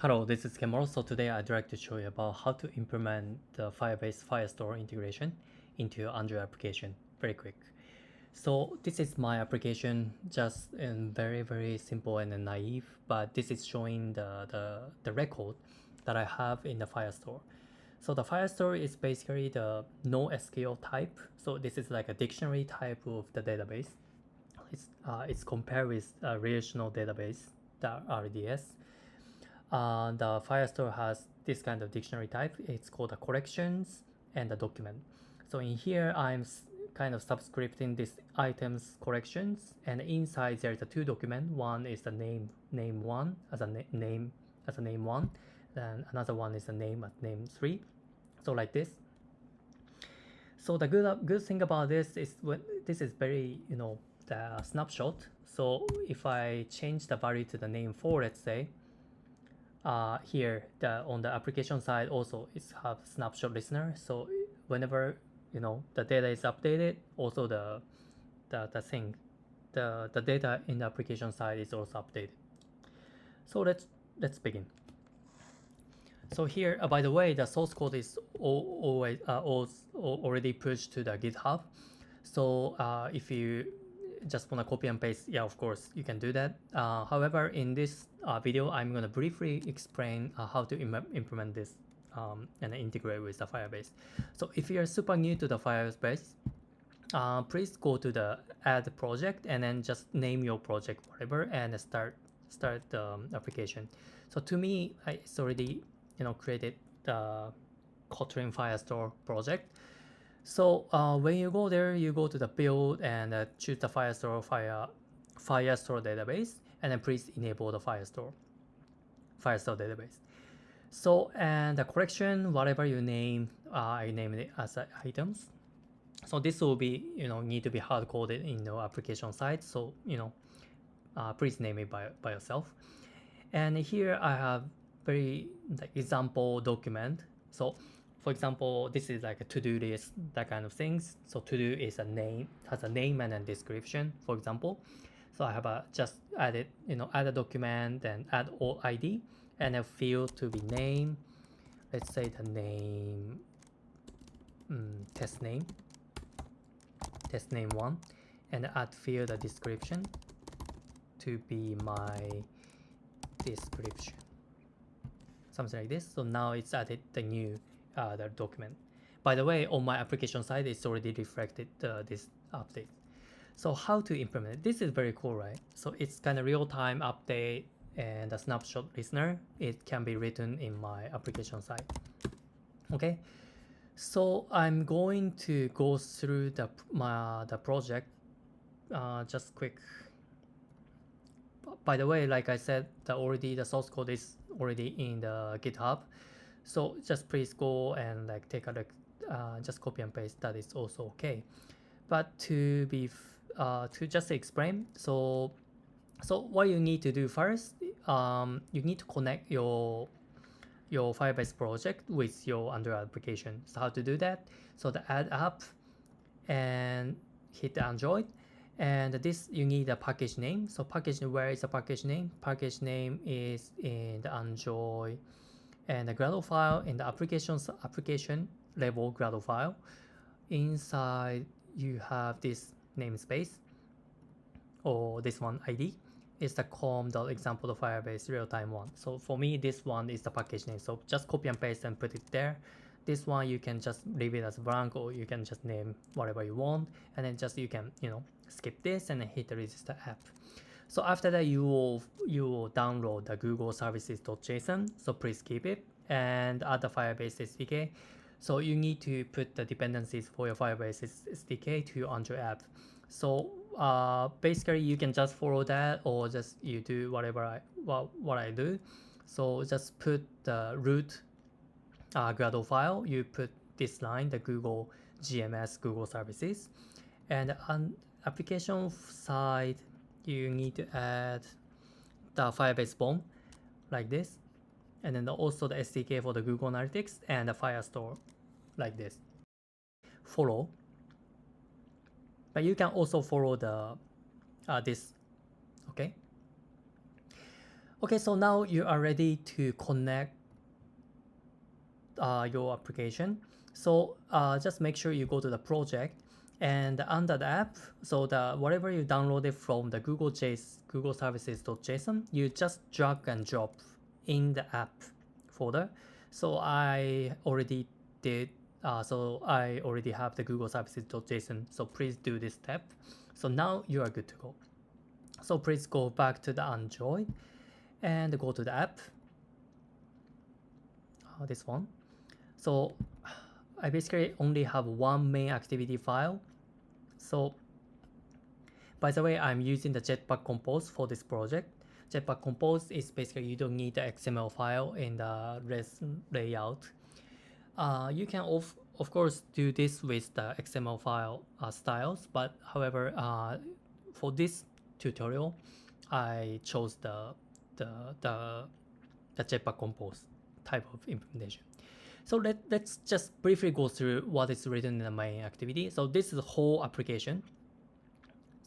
Hello, this is Kemaro. So today I'd like to show you about how to implement the Firebase Firestore integration into your Android application. Very quick. So this is my application, just in very simple and naive, but this is showing the record that I have in the Firestore. So the Firestore is basically the NoSQL type. So this is like a dictionary type of the database. It's compared with a relational database, the RDS. The Firestore has this kind of dictionary type. It's called the collections and the document. So in here, I'm kind of subscripting this items collections, and inside there's a two document. One is the name one as a name one, then another one is the name at name 3. So like this. So the good thing about this is when this is very the snapshot. So if I change the value to the name 4, let's say, here on the application side also it's have snapshot listener. So whenever the data is updated, also the data in the application side is also updated. So let's begin. So here, by the way, the source code is always already pushed to the GitHub. So if you just want to copy and paste, yeah, of course you can do that. However, in this video, I'm going to briefly explain how to implement this and integrate with the Firebase. So if you're super new to the Firebase, please go to the add project and then just name your project whatever and start the application. So to me, it's already created the Kotlin Firestore project. So when you go there, you go to the build and choose the Firestore database, and then please enable the Firestore database. So and the collection, whatever you name, I name it as items. So this will be need to be hard coded in your application side. So please name it by yourself. And here I have very example document. So for example, this is like a to-do list, that kind of things. So to-do is has a name and a description, for example. So I have just add a document, then add all ID and a field to be name. Let's say the name, test name 1, and add field the description to be my description, something like this. So now it's added the new the document. By the way, on my application side, it's already reflected this update. So how to implement it? This is very cool, right? So it's kind of real-time update and a snapshot listener. It can be written in my application side. Okay, so I'm going to go through the project just quick. By the way, like I said, the source code is already in the GitHub. So just please go and take a look, just copy and paste. That is also okay. But to just explain, so what you need to do first, you need to connect your Firebase project with your Android application. So how to do that? So the add app and hit the Android. And this you need a package name. So where is the package name? Package name is in the Android and the Gradle file in the application level Gradle file. Inside you have this namespace, or this one ID is the com.example.firebase real-time one. So for me, this one is the package name. So just copy and paste and put it there. This one you can just leave it as blank, or you can just name whatever you want, and then just you can skip this and then hit the register app. So after that, you will download the Google services.json. So please keep it and add the Firebase SDK. So you need to put the dependencies for your Firebase SDK to your Android app. So basically, you can just follow that, or just you do whatever what I do. So just put the root Gradle file. You put this line, the Google GMS, Google services, and on application side, you need to add the Firebase bomb like this, and then also the SDK for the Google Analytics and the Firestore like this. Follow, but you can also follow the this. Okay. Okay, so now you are ready to connect your application. So just make sure you go to the project and under the app, so the whatever you downloaded from the Google services.json, you just drag and drop in the app folder. So I already did. So I already have the Google services.json. So please do this step. So now you are good to go. So please go back to the Android and go to the app. This one. So I basically only have one main activity file. So by the way, I'm using the JetpackCompose for this project. JetpackCompose is basically you don't need the XML file in the res layout. You can of course do this with the XML file styles, but however, for this tutorial, I chose the JetpackCompose type of implementation. So let's just briefly go through what is written in the main activity. So this is the whole application.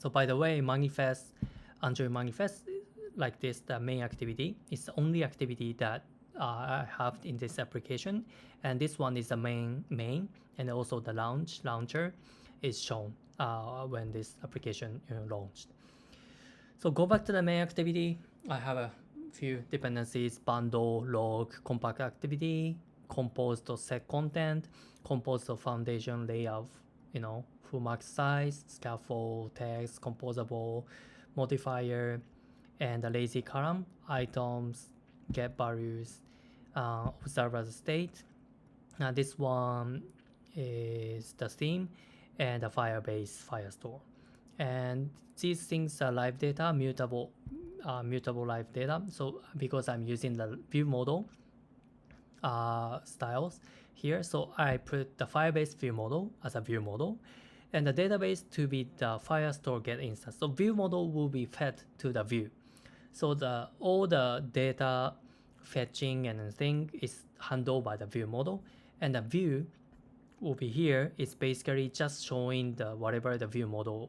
So by the way, manifest, Android manifest like this, the main activity is the only activity that I have in this application. And this one is the main, and also the launcher is shown when this application launched. So go back to the main activity. I have a few dependencies: bundle, log, compact activity, compose.set content, compose.foundation layout, full max size, scaffold, text, composable, modifier, and the lazy column, items, get values, observe as state. This one is the theme and the Firebase Firestore. And these things are live data, mutable live data. So because I'm using the ViewModel styles here, so I put the Firebase ViewModel as a ViewModel, and the database to be the Firestore get instance. So ViewModel will be fed to the view. So all the data fetching and everything is handled by the ViewModel, and the view will be here. It's basically just showing the whatever the ViewModel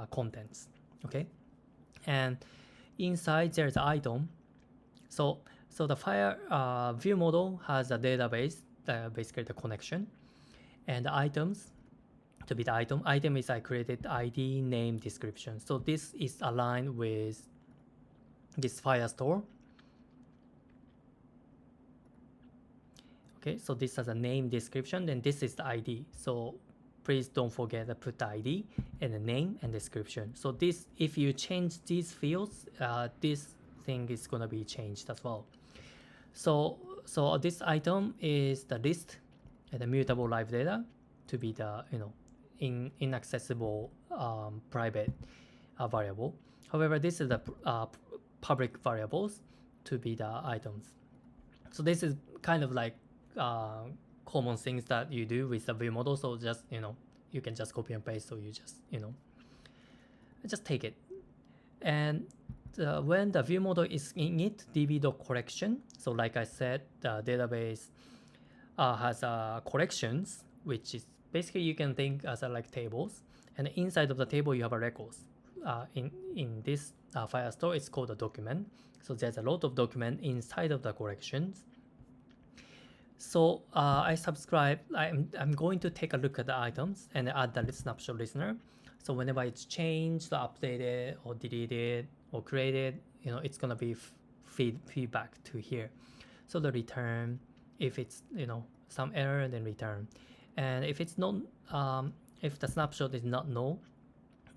contents. Okay, and inside there's an item. So the ViewModel has a database, basically the connection, and the items to be the item. Item is I created ID, name, description. So this is aligned with this Firestore. Okay, so this has a name, description, then this is the ID. So please don't forget to put the ID and the name and description. So this, if you change these fields, this thing is gonna be changed as well. So this item is the list and the mutable live data to be the inaccessible private variable. However, this is the public variables to be the items. So this is kind of like common things that you do with the ViewModel. So just you can just copy and paste. So you just just take it. And when the ViewModel is in it, db.collection. So like I said, the database has collections, which is basically you can think as like tables. And inside of the table you have a records. In this Firestore, it's called a document. So there's a lot of document inside of the collections. So I subscribe. I'm going to take a look at the items and add the snapshot listener. So whenever it's changed, or updated, or deleted, or created, it's gonna be feedback to here. So the return, if it's some error, then return, and if it's not, if the snapshot is not null,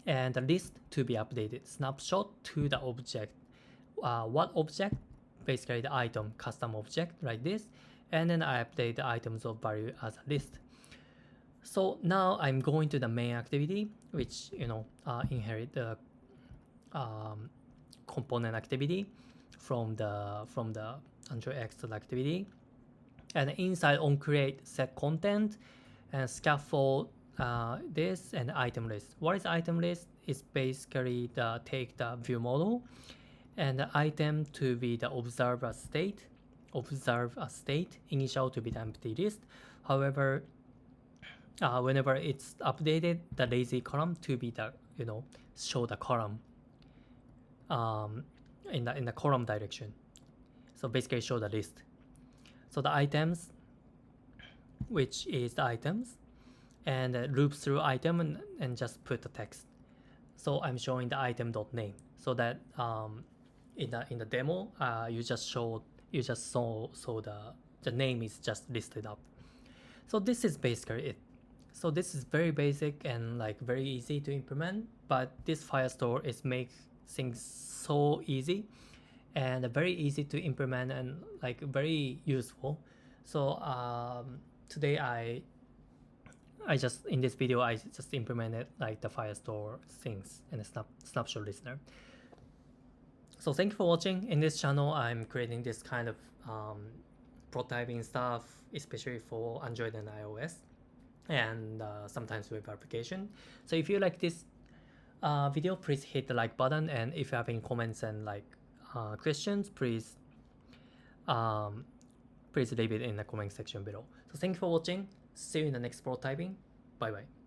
and the list to be updated, snapshot to the object. What object? Basically the item custom object like this, and then I update the items of value as a list. So now I'm going to the main activity, which inherit the component activity from the Android X activity, and inside on create set content and scaffold this and item list. What is item list? Is basically take the ViewModel and the item to be the observe a state, initial to be the empty list. However, whenever it's updated, the lazy column to be the show the column in the column direction. So basically show the list. So the items, which is the items, and loop through item and just put the text. So I'm showing the item.name so that in the demo you just saw the name is just listed up. So this is basically it. So this is very basic and like very easy to implement, but this Firestore is make things so easy and very easy to implement and like very useful. So today I just in this video I just implemented like the Firestore things and a snapshot listener. So thank you for watching. In this channel I'm creating this kind of prototyping stuff, especially for Android and iOS, and sometimes web application. So if you like this video, please hit the like button, and if you have any comments and like questions, please leave it in the comment section below. So thank you for watching. See you in the next prototyping. Bye bye.